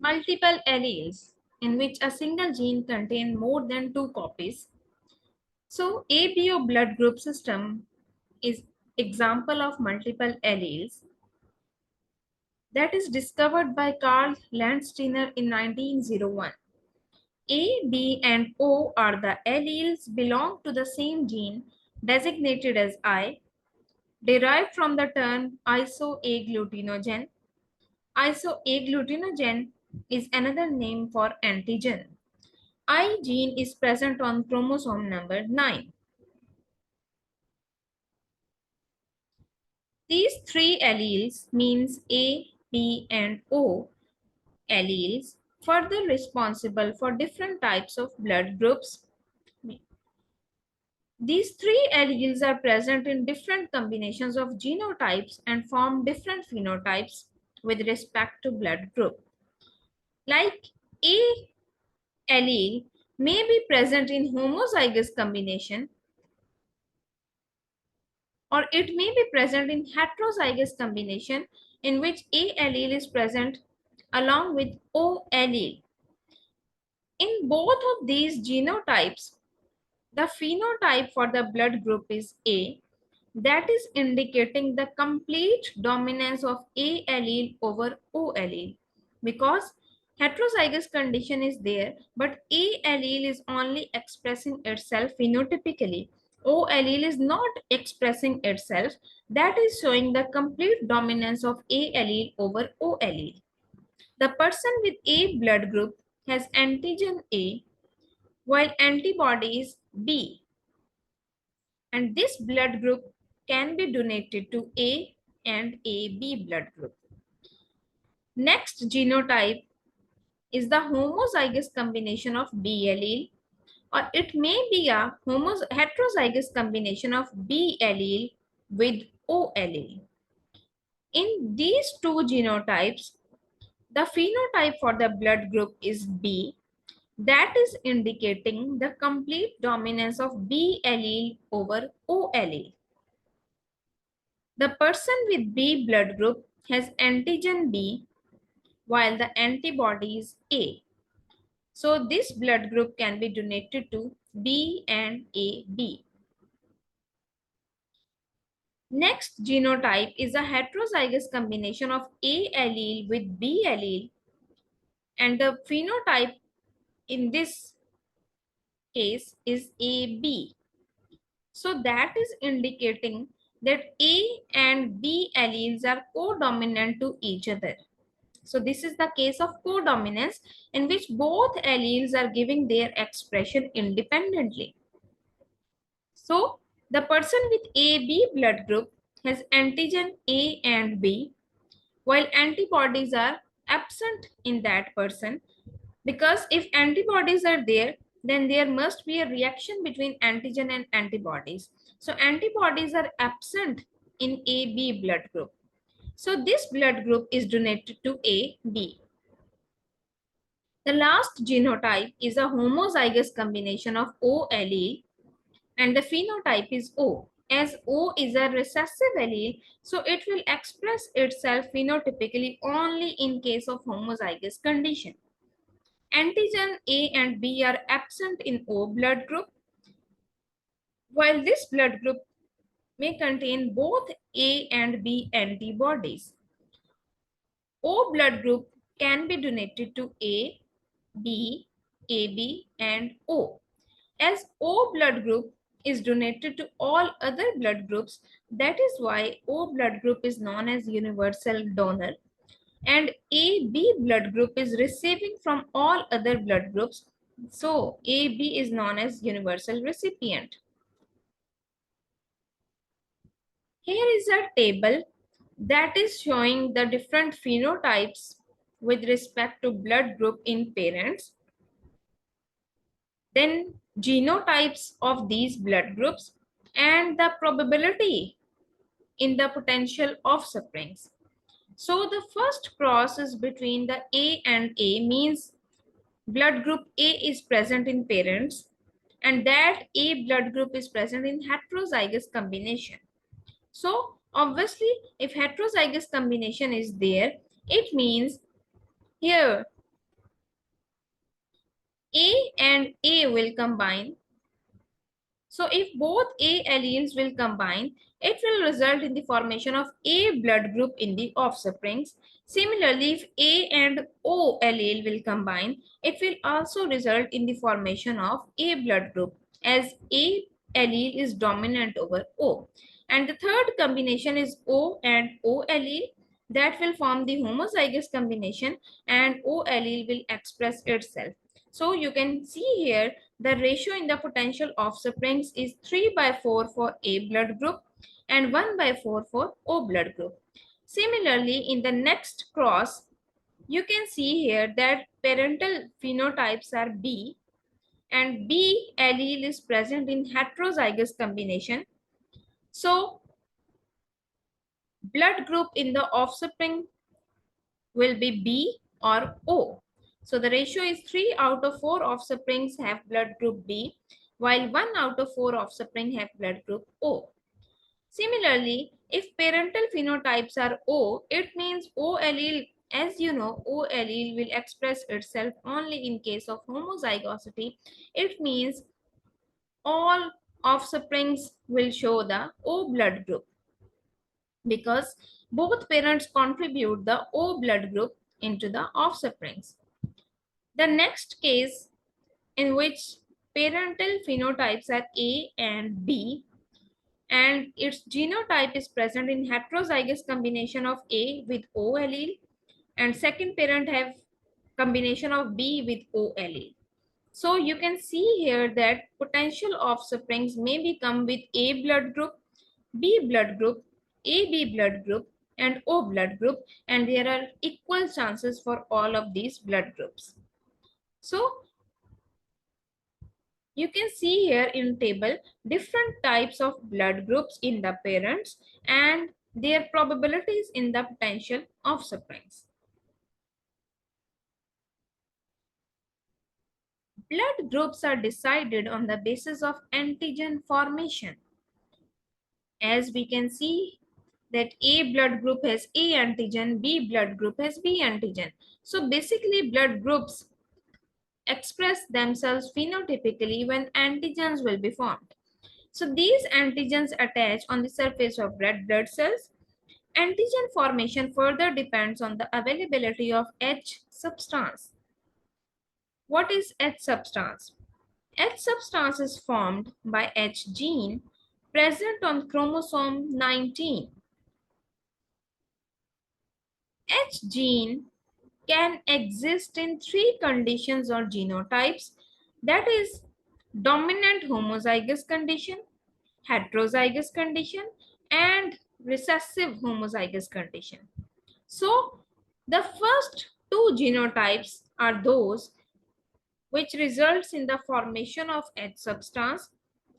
Multiple alleles in which a single gene contains more than two copies. So ABO blood group system is example of multiple alleles that is discovered by Carl Landsteiner in 1901. A, B, and O are the alleles belong to the same gene designated as I, derived from the term isoagglutinogen. Isoagglutinogen is another name for antigen. I gene is present on chromosome number 9. These three alleles means A, B, and O alleles further responsible for different types of blood groups. These three alleles are present in different combinations of genotypes and form different phenotypes with respect to blood group. Like A allele may be present in homozygous combination or it may be present in heterozygous combination in which A allele is present along with O allele. In both of these genotypes, the phenotype for the blood group is A, that is indicating the complete dominance of A allele over O allele because heterozygous condition is there, but A allele is only expressing itself phenotypically. O allele is not expressing itself. That is showing the complete dominance of A allele over O allele. The person with A blood group has antigen A while antibody is B, and this blood group can be donated to A and AB blood group. Next genotype is the homozygous combination of B allele, or it may be a heterozygous combination of B allele with O allele. In these two genotypes, the phenotype for the blood group is B, that is indicating the complete dominance of B allele over O allele. The person with B blood group has antigen B while the antibody is A. So this blood group can be donated to B and AB. Next genotype is a heterozygous combination of A allele with B allele, and the phenotype in this case is AB. So that is indicating that A and B alleles are codominant to each other. So this is the case of codominance in which both alleles are giving their expression independently. So the person with AB blood group has antigen A and B, while antibodies are absent in that person, because if antibodies are there, then there must be a reaction between antigen and antibodies. So antibodies are absent in AB blood group. So this blood group is donated to AB. The last genotype is a homozygous combination of O allele, and the phenotype is O. As O is a recessive allele, so it will express itself phenotypically only in case of homozygous condition. Antigen A and B are absent in O blood group, while this blood group may contain both A and B antibodies. O blood group can be donated to A, B, AB, and O. As O blood group is donated to all other blood groups, that is why O blood group is known as universal donor, and AB blood group is receiving from all other blood groups, so AB is known as universal recipient. Here is a table that is showing the different phenotypes with respect to blood group in parents, then genotypes of these blood groups, and the probability in the potential offsprings. So the first cross is between the A and A, means blood group A is present in parents, and that A blood group is present in heterozygous combination. So obviously, if heterozygous combination is there, it means here A and A will combine. So if both A alleles will combine, it will result in the formation of A blood group in the offsprings. Similarly, if A and O allele will combine, it will also result in the formation of A blood group, as A allele is dominant over O. And the third combination is O and O allele, that will form the homozygous combination, and O allele will express itself. So you can see here the ratio in the potential offsprings is 3/4 for A blood group and 1/4 for O blood group. Similarly, in the next cross, you can see here that parental phenotypes are B, and B allele is present in heterozygous combination. So blood group in the offspring will be B or O. So the ratio is 3 out of 4 offsprings have blood group B, while 1 out of 4 offspring have blood group O. Similarly, if parental phenotypes are O, it means O allele, as you know, O allele will express itself only in case of homozygosity. It means all offsprings will show the O blood group, because both parents contribute the O blood group into the offsprings. The next case in which parental phenotypes are A and B, and its genotype is present in heterozygous combination of A with O allele, and second parent have combination of B with O allele. So you can see here that potential offsprings may become with A blood group, B blood group, AB blood group, and O blood group, and there are equal chances for all of these blood groups. So you can see here in table different types of blood groups in the parents and their probabilities in the potential offsprings. Blood groups are decided on the basis of antigen formation. As we can see that A blood group has A antigen, B blood group has B antigen. So basically blood groups express themselves phenotypically when antigens will be formed. So these antigens attach on the surface of red blood cells. Antigen formation further depends on the availability of H substance. What is H substance? H substance is formed by H gene present on chromosome 19. H gene can exist in three conditions or genotypes, that is dominant homozygous condition, heterozygous condition, and recessive homozygous condition. So the first two genotypes are those which results in the formation of H substance,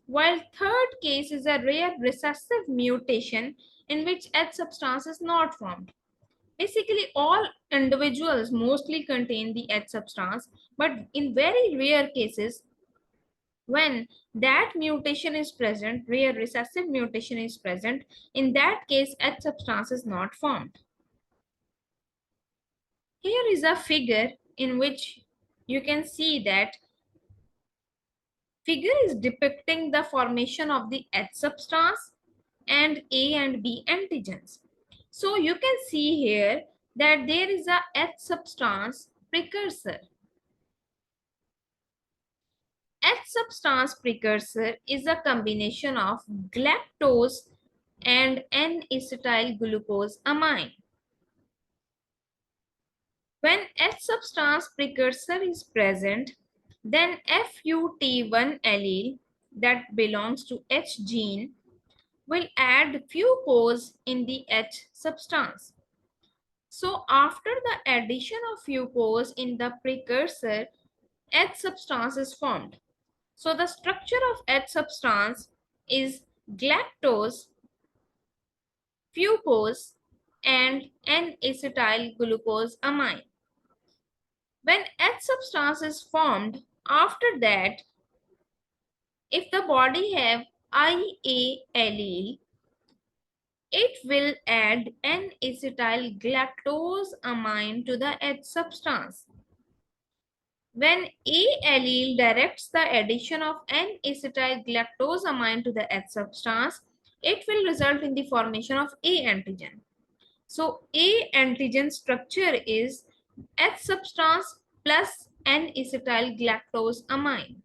while third case is a rare recessive mutation in which H substance is not formed. Basically, all individuals mostly contain the H substance, but in very rare cases, when that mutation is present, rare recessive mutation is present, in that case, H substance is not formed. Here is a figure in which you can see that figure is depicting the formation of the H substance and A and B antigens. So you can see here that there is a H substance precursor. H substance precursor is a combination of galactose and N-acetyl glucose amine. When H substance precursor is present, then FUT1 allele that belongs to H gene will add fucose in the H substance. So after the addition of fucose in the precursor, H substance is formed. So the structure of H substance is galactose, fucose, and N-acetyl glucose amine. When H substance is formed, after that, if the body have IA allele, it will add N-acetyl galactose amine to the H substance. When A allele directs the addition of N-acetyl galactosamine to the H substance, it will result in the formation of A antigen. So A antigen structure is H substance plus N-acetyl galactosamine.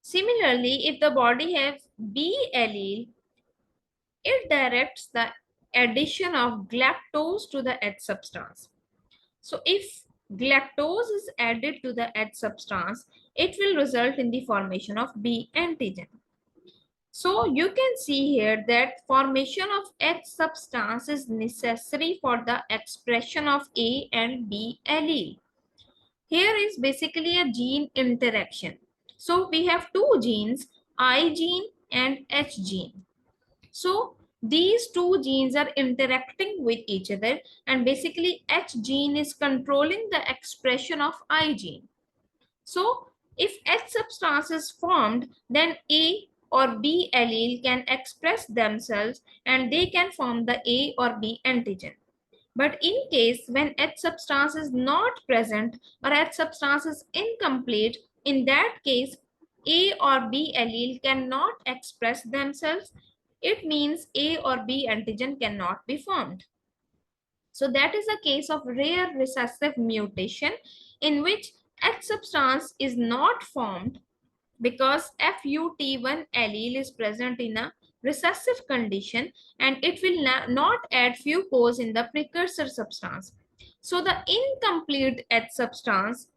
Similarly, if the body has B allele, it directs the addition of galactose to the H substance. So if galactose is added to the H substance, it will result in the formation of B antigen. So you can see here that formation of H substance is necessary for the expression of A and B allele. Here is basically a gene interaction. So we have two genes, I gene and H gene. So these two genes are interacting with each other, and basically H gene is controlling the expression of I gene. So if H substance is formed, then A or B allele can express themselves and they can form the A or B antigen. But in case when H substance is not present or H substance is incomplete, in that case A or B allele cannot express themselves. It means A or B antigen cannot be formed. So that is a case of rare recessive mutation in which H substance is not formed because FUT1 allele is present in a recessive condition and it will not add fucose in the precursor substance. So the incomplete H substance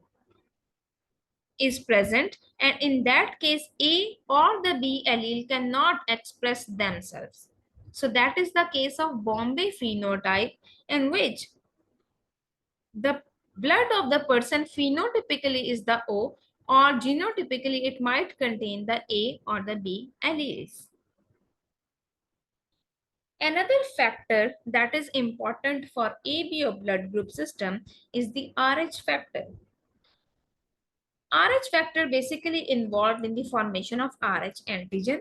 is present, and in that case A or the B allele cannot express themselves. So that is the case of Bombay phenotype, in which the blood of the person phenotypically is the O, or genotypically it might contain the A or the B alleles. Another factor that is important for ABO blood group system is the RH factor. RH factor basically involved in the formation of RH antigen,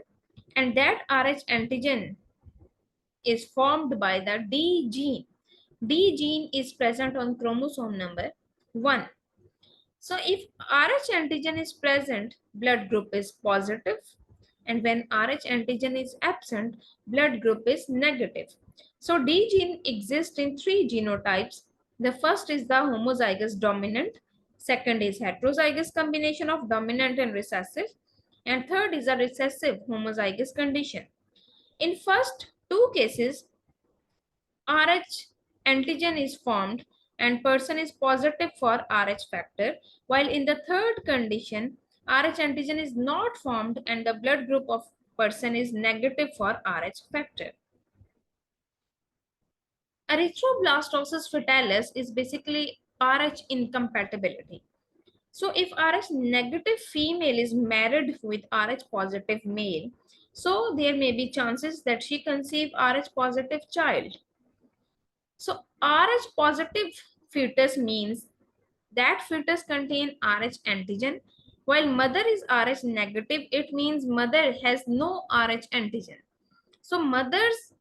and that RH antigen is formed by the D gene. D gene is present on chromosome number 1. So if Rh antigen is present, blood group is positive, and when Rh antigen is absent, blood group is negative. So D gene exists in three genotypes. The first is the homozygous dominant, second is heterozygous combination of dominant and recessive, and third is a recessive homozygous condition. In first two cases, Rh antigen is formed and person is positive for Rh factor, while in the third condition, Rh antigen is not formed and the blood group of person is negative for Rh factor. Erythroblastosis fetalis is basically Rh incompatibility. So if Rh negative female is married with Rh positive male, so there may be chances that she conceive Rh positive child. So Rh positive fetus means that fetus contain Rh antigen, while mother is Rh negative, it means mother has no Rh antigen. So mother's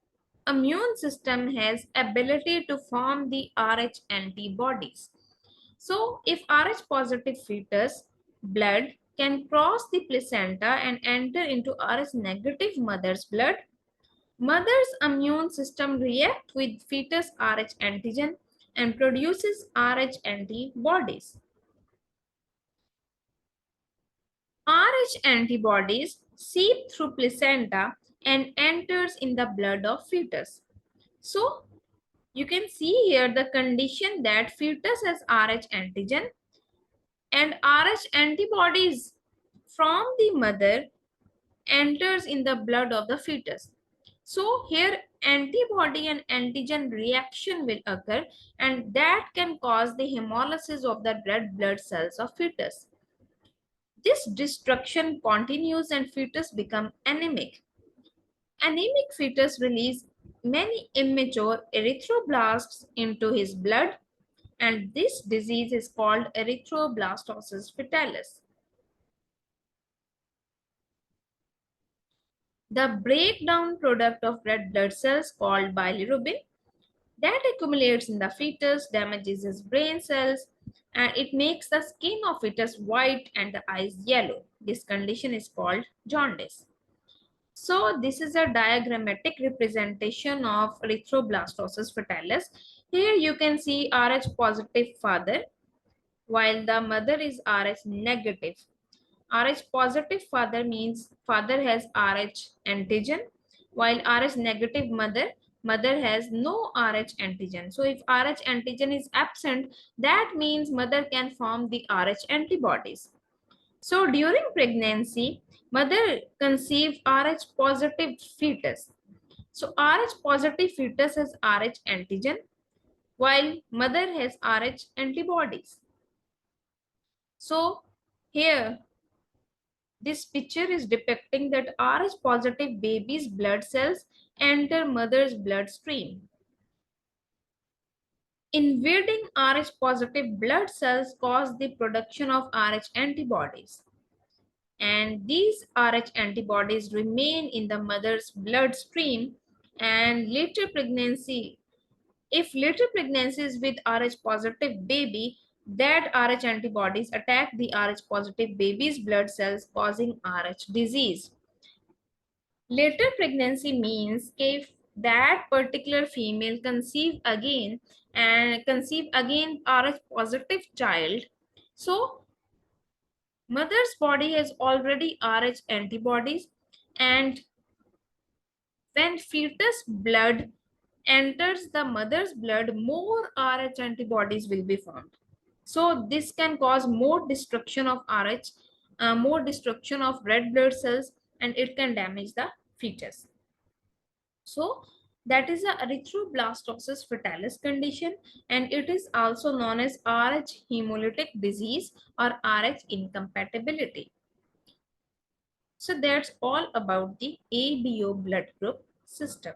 immune system has ability to form the Rh antibodies. So if Rh positive fetus blood can cross the placenta and enter into Rh negative mother's blood, mother's immune system reacts with fetus Rh antigen and produces Rh antibodies. Rh antibodies seep through placenta and enters in the blood of fetus. So you can see here the condition that fetus has Rh antigen and Rh antibodies from the mother enters in the blood of the fetus. So here antibody and antigen reaction will occur, and that can cause the hemolysis of the red blood cells of fetus. This destruction continues and fetus become anemic. Anemic fetus release many immature erythroblasts into his blood, and this disease is called erythroblastosis fetalis. The breakdown product of red blood cells called bilirubin that accumulates in the fetus, damages his brain cells, and it makes the skin of fetus white and the eyes yellow. This condition is called jaundice. So this is a diagrammatic representation of erythroblastosis fetalis. Here you can see Rh positive father while the mother is Rh negative. Rh positive father means father has Rh antigen, while Rh negative mother has no Rh antigen. So if Rh antigen is absent, that means mother can form the Rh antibodies. So during pregnancy, mother conceive Rh positive fetus. So Rh positive fetus has Rh antigen, while mother has Rh antibodies. So here this picture is depicting that Rh positive baby's blood cells enter mother's bloodstream. Invading Rh positive blood cells cause the production of Rh antibodies. And these Rh antibodies remain in the mother's bloodstream and later pregnancy. If later pregnancy is with Rh positive baby, that Rh antibodies attack the Rh positive baby's blood cells causing Rh disease. Later pregnancy means if that particular female conceive again Rh positive child, so mother's body has already Rh antibodies, and when fetus blood enters the mother's blood, more Rh antibodies will be formed. So this can cause more destruction of Rh, more destruction of red blood cells, and it can damage the fetus. So that is a erythroblastosis fetalis condition, and it is also known as Rh hemolytic disease or Rh incompatibility. So that's all about the ABO blood group system.